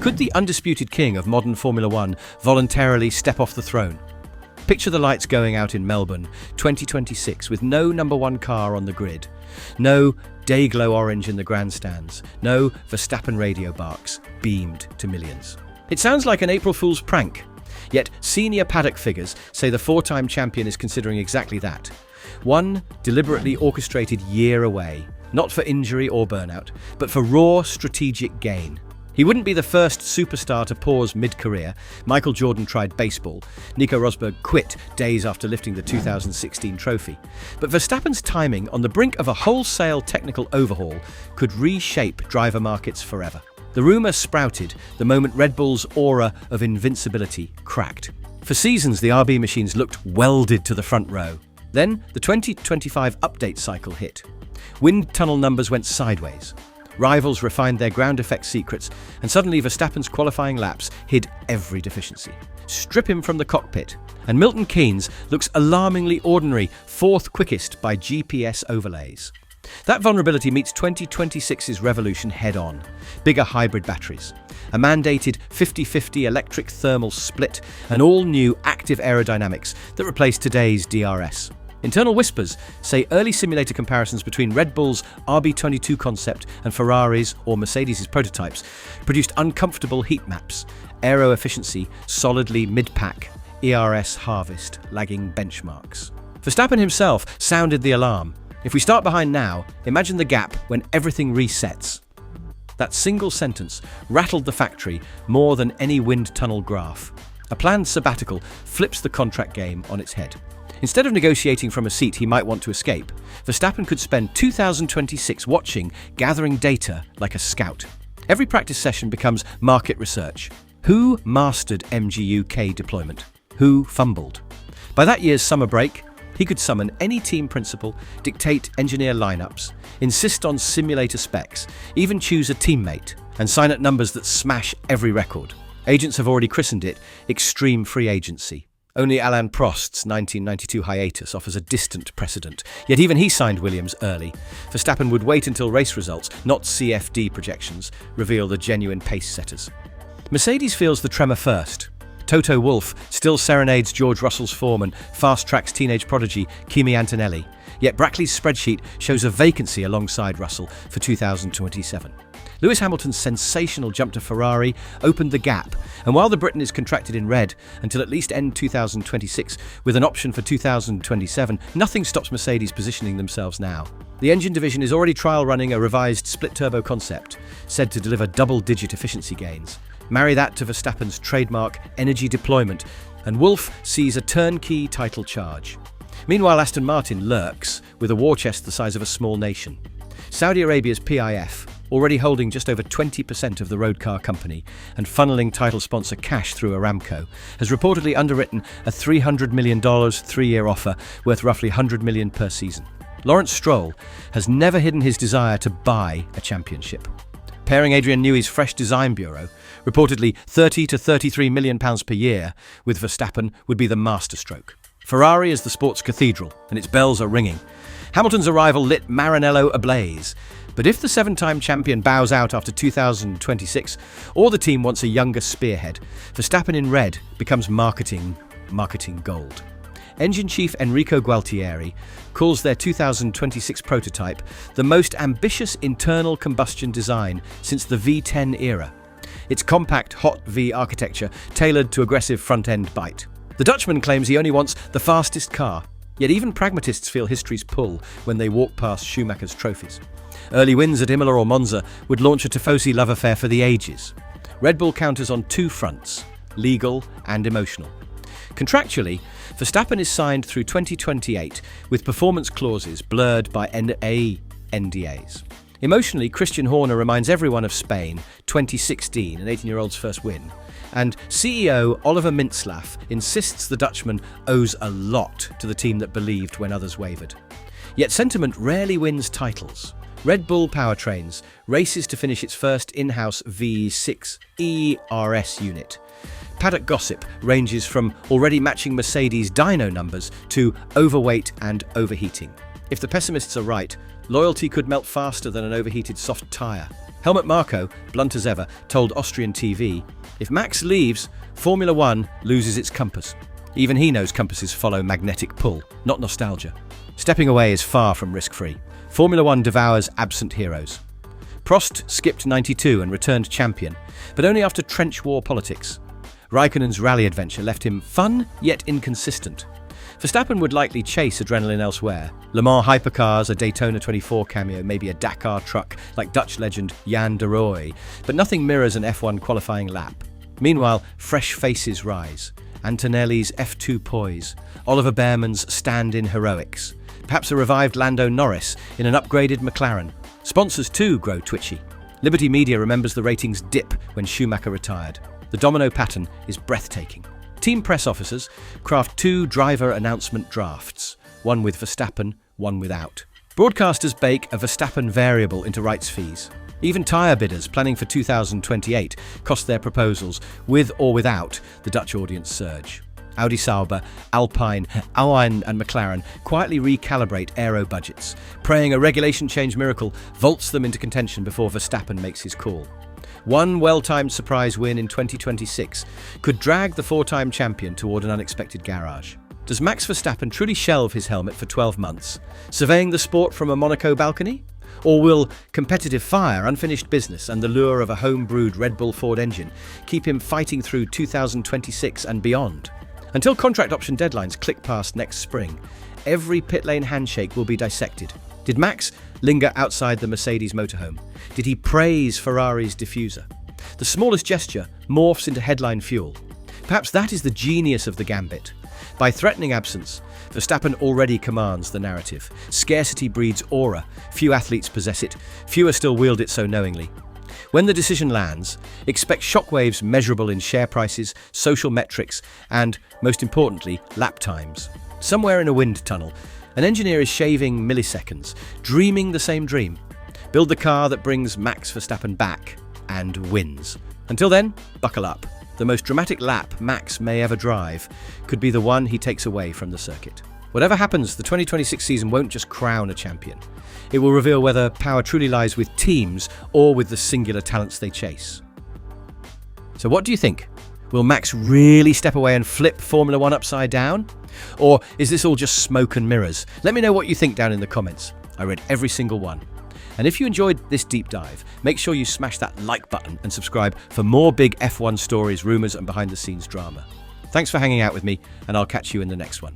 Could the undisputed king of modern Formula One voluntarily step off the throne? Picture the lights going out in Melbourne, 2026, with no number one car on the grid. No day-glow orange in the grandstands. No Verstappen radio barks, beamed to millions. It sounds like an April Fool's prank. Yet senior paddock figures say the four-time champion is considering exactly that. One deliberately orchestrated year away, not for injury or burnout, but for raw strategic gain. He wouldn't be the first superstar to pause mid-career. Michael Jordan tried baseball. Nico Rosberg quit days after lifting the 2016 trophy. But Verstappen's timing on the brink of a wholesale technical overhaul could reshape driver markets forever. The rumour sprouted the moment Red Bull's aura of invincibility cracked. For seasons, the RB machines looked welded to the front row. Then the 2025 update cycle hit. Wind tunnel numbers went sideways. Rivals refined their ground effect secrets, and suddenly Verstappen's qualifying laps hid every deficiency. Strip him from the cockpit, and Milton Keynes looks alarmingly ordinary, fourth quickest by GPS overlays. That vulnerability meets 2026's revolution head-on. Bigger hybrid batteries, a mandated 50-50 electric thermal split, and all-new active aerodynamics that replace today's DRS. Internal whispers say early simulator comparisons between Red Bull's RB22 concept and Ferrari's or Mercedes' prototypes produced uncomfortable heat maps, aero efficiency solidly mid-pack, ERS harvest lagging benchmarks. Verstappen himself sounded the alarm. If we start behind now, imagine the gap when everything resets. That single sentence rattled the factory more than any wind tunnel graph. A planned sabbatical flips the contract game on its head. Instead of negotiating from a seat he might want to escape, Verstappen could spend 2026 watching, gathering data like a scout. Every practice session becomes market research. Who mastered MGU-K deployment? Who fumbled? By that year's summer break, he could summon any team principal, dictate engineer lineups, insist on simulator specs, even choose a teammate, and sign at numbers that smash every record. Agents have already christened it extreme free agency. Only Alain Prost's 1992 hiatus offers a distant precedent, yet even he signed Williams early. Verstappen would wait until race results, not CFD projections, reveal the genuine pace setters. Mercedes feels the tremor first. Toto Wolff still serenades George Russell's form and fast-tracks teenage prodigy Kimi Antonelli, yet Brackley's spreadsheet shows a vacancy alongside Russell for 2027. Lewis Hamilton's sensational jump to Ferrari opened the gap, and while the Briton is contracted in red until at least end 2026 with an option for 2027, nothing stops Mercedes positioning themselves now. The engine division is already trial running a revised split-turbo concept, said to deliver double-digit efficiency gains. Marry that to Verstappen's trademark energy deployment, and Wolff sees a turnkey title charge. Meanwhile, Aston Martin lurks with a war chest the size of a small nation. Saudi Arabia's PIF, already holding just over 20% of the road car company and funneling title sponsor cash through Aramco, has reportedly underwritten a $300 million three-year offer worth roughly $100 million per season. Lawrence Stroll has never hidden his desire to buy a championship. Pairing Adrian Newey's fresh design bureau, reportedly £30 to £33 million per year, with Verstappen would be the masterstroke. Ferrari is the sports cathedral, and its bells are ringing. Hamilton's arrival lit Maranello ablaze. But if the seven-time champion bows out after 2026, or the team wants a younger spearhead, Verstappen in red becomes marketing gold. Engine chief Enrico Gualtieri calls their 2026 prototype the most ambitious internal combustion design since the V10 era. Its compact hot V architecture tailored to aggressive front-end bite. The Dutchman claims he only wants the fastest car, yet even pragmatists feel history's pull when they walk past Schumacher's trophies. Early wins at Imola or Monza would launch a Tifosi love affair for the ages. Red Bull counters on two fronts, legal and emotional. Contractually, Verstappen is signed through 2028 with performance clauses blurred by NDAs. Emotionally, Christian Horner reminds everyone of Spain, 2016, an 18-year-old's first win. And CEO Oliver Mintzlaff insists the Dutchman owes a lot to the team that believed when others wavered. Yet sentiment rarely wins titles. Red Bull Powertrains races to finish its first in-house V6 ERS unit. Paddock gossip ranges from already matching Mercedes dyno numbers to overweight and overheating. If the pessimists are right, loyalty could melt faster than an overheated soft tyre. Helmut Marko, blunt as ever, told Austrian TV, "If Max leaves, Formula One loses its compass." Even he knows compasses follow magnetic pull, not nostalgia. Stepping away is far from risk-free. Formula One devours absent heroes. Prost skipped 92 and returned champion, but only after trench war politics. Raikkonen's rally adventure left him fun yet inconsistent. Verstappen would likely chase adrenaline elsewhere. Le Mans hypercars, a Daytona 24 cameo, maybe a Dakar truck like Dutch legend Jan de Rooij, but nothing mirrors an F1 qualifying lap. Meanwhile, fresh faces rise. Antonelli's F2 poise, Oliver Behrman's stand-in heroics, perhaps a revived Lando Norris in an upgraded McLaren. Sponsors too grow twitchy. Liberty Media remembers the ratings dip when Schumacher retired. The domino pattern is breathtaking. Team press officers craft 2 driver announcement drafts, one with Verstappen, one without. Broadcasters bake a Verstappen variable into rights fees. Even tyre bidders planning for 2028 cost their proposals, with or without the Dutch audience surge. Audi Sauber, Alpine, Alpine and McLaren quietly recalibrate aero budgets, praying a regulation change miracle vaults them into contention before Verstappen makes his call. One well-timed surprise win in 2026 could drag the 4-time champion toward an unexpected garage. Does Max Verstappen truly shelve his helmet for 12 months, surveying the sport from a Monaco balcony? Or will competitive fire, unfinished business, and the lure of a home-brewed Red Bull Ford engine keep him fighting through 2026 and beyond? Until contract option deadlines click past next spring, every pit lane handshake will be dissected. Did Max linger outside the Mercedes motorhome? Did he praise Ferrari's diffuser? The smallest gesture morphs into headline fuel. Perhaps that is the genius of the gambit. By threatening absence, Verstappen already commands the narrative. Scarcity breeds aura. Few athletes possess it. Fewer still wield it so knowingly. When the decision lands, expect shockwaves measurable in share prices, social metrics, and, most importantly, lap times. Somewhere in a wind tunnel, an engineer is shaving milliseconds, dreaming the same dream. Build the car that brings Max Verstappen back and wins. Until then, buckle up. The most dramatic lap Max may ever drive could be the one he takes away from the circuit. Whatever happens, the 2026 season won't just crown a champion. It will reveal whether power truly lies with teams or with the singular talents they chase. So what do you think? Will Max really step away and flip Formula One upside down? Or is this all just smoke and mirrors? Let me know what you think down in the comments. I read every single one. And if you enjoyed this deep dive, make sure you smash that like button and subscribe for more big F1 stories, rumours and behind the scenes drama. Thanks for hanging out with me, and I'll catch you in the next one.